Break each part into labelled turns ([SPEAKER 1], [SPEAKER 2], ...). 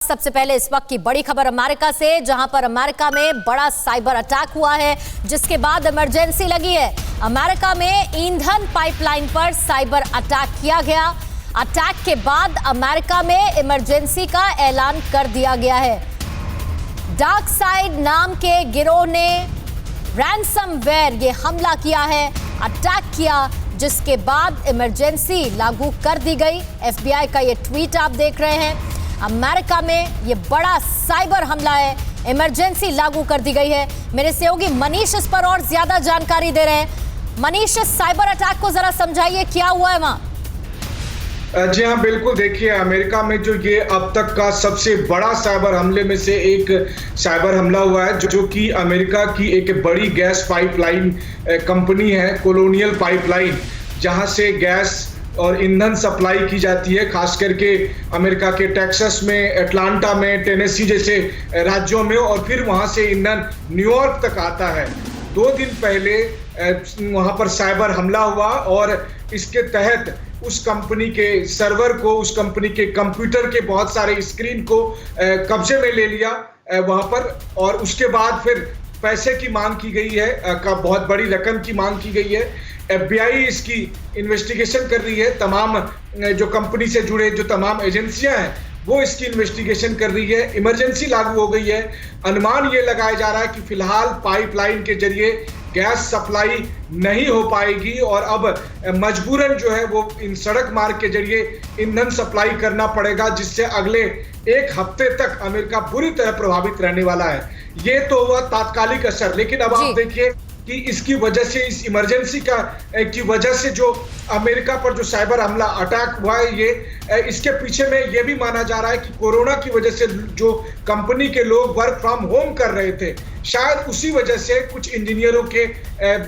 [SPEAKER 1] सबसे पहले इस वक्त की बड़ी खबर अमेरिका से, जहां पर अमेरिका में बड़ा साइबर अटैक हुआ है, जिसके बाद इमरजेंसी लगी है। अमेरिका में ईंधन पाइपलाइन पर साइबर अटैक किया गया। अटैक के बाद अमेरिका में इमरजेंसी का ऐलान कर दिया गया है। डार्क साइड नाम के गिरोह ने रैंसमवेयर ये हमला किया है, अटैक किया, जिसके बाद इमरजेंसी लागू कर दी गई। FBI का ये ट्वीट आप देख रहे हैं। अमेरिका में ये बड़ा साइबर हमला है, इमरजेंसी लागू कर दी गई है। मेरे सहयोगी मनीष इस पर और ज्यादा जानकारी दे रहे हैं। मनीष, इस साइबर अटैक को जरा समझाइए, क्या हुआ है वहां?
[SPEAKER 2] जी हाँ, बिल्कुल। देखिए, अमेरिका में जो ये अब तक का सबसे बड़ा साइबर हमले में से एक साइबर हमला हुआ है, जो कि अमेरिका की एक बड़ी गैस पाइपलाइन कंपनी है, कोलोनियल पाइपलाइन, जहां से गैस और ईंधन सप्लाई की जाती है, खास करके अमेरिका के टेक्सास में, अटलांटा में, टेनेसी जैसे राज्यों में, और फिर वहां से ईंधन न्यूयॉर्क तक आता है। 2 दिन पहले वहां पर साइबर हमला हुआ और इसके तहत उस कंपनी के सर्वर को, उस कंपनी के कंप्यूटर के बहुत सारे स्क्रीन को कब्जे में ले लिया वहां पर, और उसके बाद फिर पैसे की मांग की गई है, का बहुत बड़ी रकम की मांग की गई है। FBI इसकी इन्वेस्टिगेशन कर रही है। तमाम जो कंपनी से जुड़े जो तमाम एजेंसियां हैं वो इसकी इन्वेस्टिगेशन कर रही है। इमरजेंसी लागू हो गई है। अनुमान ये लगाया जा रहा है कि फिलहाल पाइपलाइन के जरिए गैस सप्लाई नहीं हो पाएगी और अब मजबूरन जो है वो इन सड़क मार्ग के जरिए ईंधन सप्लाई करना पड़ेगा, जिससे अगले 1 हफ्ते तक अमेरिका बुरी तरह प्रभावित रहने वाला है। ये तो हुआ तात्कालिक असर, लेकिन अब आप देखिए कि इसकी वजह से, इस इमरजेंसी की वजह से जो अमेरिका पर जो साइबर हमला अटैक हुआ है, ये इसके पीछे में ये भी माना जा रहा है कि कोरोना की वजह से जो कंपनी के लोग वर्क फ्रॉम होम कर रहे थे, शायद उसी वजह से कुछ इंजीनियरों के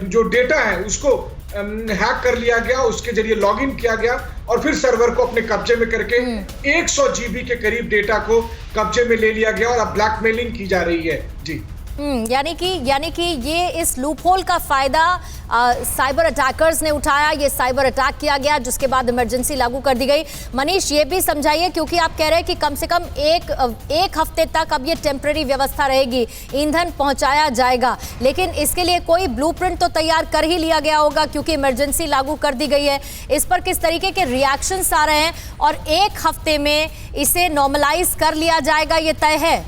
[SPEAKER 2] जो डेटा है उसको हैक कर लिया गया, उसके जरिए लॉगिन किया गया और फिर सर्वर को अपने कब्जे में करके 100 GB के करीब डेटा को कब्जे में ले लिया गया और अब ब्लैकमेलिंग की जा रही है। जी,
[SPEAKER 1] यानी कि ये इस लूपहोल का फायदा साइबर अटैकर्स ने उठाया, ये साइबर अटैक किया गया, जिसके बाद इमरजेंसी लागू कर दी गई। मनीष, ये भी समझाइए, क्योंकि आप कह रहे हैं कि कम से कम एक हफ्ते तक अब ये टेम्पररी व्यवस्था रहेगी, ईंधन पहुंचाया जाएगा, लेकिन इसके लिए कोई ब्लूप्रिंट तो तैयार कर ही लिया गया होगा, क्योंकि इमरजेंसी लागू कर दी गई है। इस पर किस तरीके के रिएक्शंस आ रहे हैं और 1 हफ्ते में इसे नॉर्मलाइज कर लिया जाएगा, ये तय है?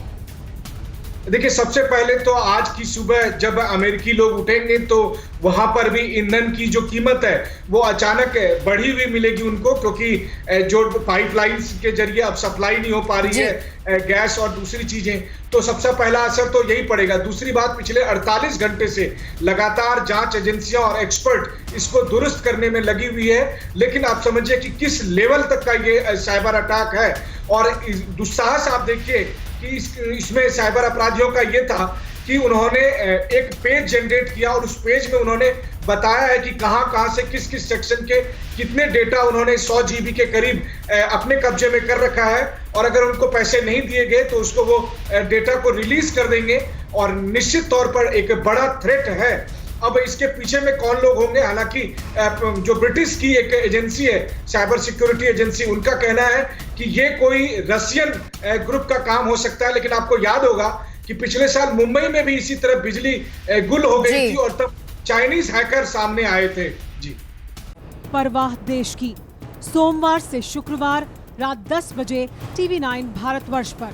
[SPEAKER 2] देखिए, सबसे पहले तो आज की सुबह जब अमेरिकी लोग उठेंगे तो वहां पर भी ईंधन की जो कीमत है वो अचानक बढ़ी हुई मिलेगी उनको, क्योंकि जो पाइपलाइंस के जरिए अब सप्लाई नहीं हो पा रही है गैस और दूसरी चीजें, तो सबसे पहला असर तो यही पड़ेगा। दूसरी बात, पिछले 48 घंटे से लगातार जांच एजेंसियां और एक्सपर्ट इसको दुरुस्त करने में लगी हुई है, लेकिन आप समझिए कि किस लेवल तक का ये साइबर अटैक है। और दुस्साहस आप देखिए कि इसमें साइबर अपराधियों का ये था कि उन्होंने एक पेज जनरेट किया और उस पेज में उन्होंने बताया है कि कहां से किस किस सेक्शन के कितने डेटा उन्होंने 100 GB के करीब अपने कब्जे में कर रखा है, और अगर उनको पैसे नहीं दिए गए तो उसको वो डेटा को रिलीज कर देंगे, और निश्चित तौर पर एक बड़ा थ्रेट है। अब इसके पीछे में कौन लोग होंगे, हालांकि जो ब्रिटिश की एक एजेंसी है, साइबर सिक्योरिटी एजेंसी, उनका कहना है कि ये कोई रशियन ग्रुप का काम हो सकता है, लेकिन आपको याद होगा कि पिछले साल मुंबई में भी इसी तरह बिजली गुल हो गई थी और तब चाइनीज हैकर सामने आए थे। जी,
[SPEAKER 3] परवाह देश की, सोमवार से शुक्रवार रात 10 बजे TV9 भारतवर्ष पर।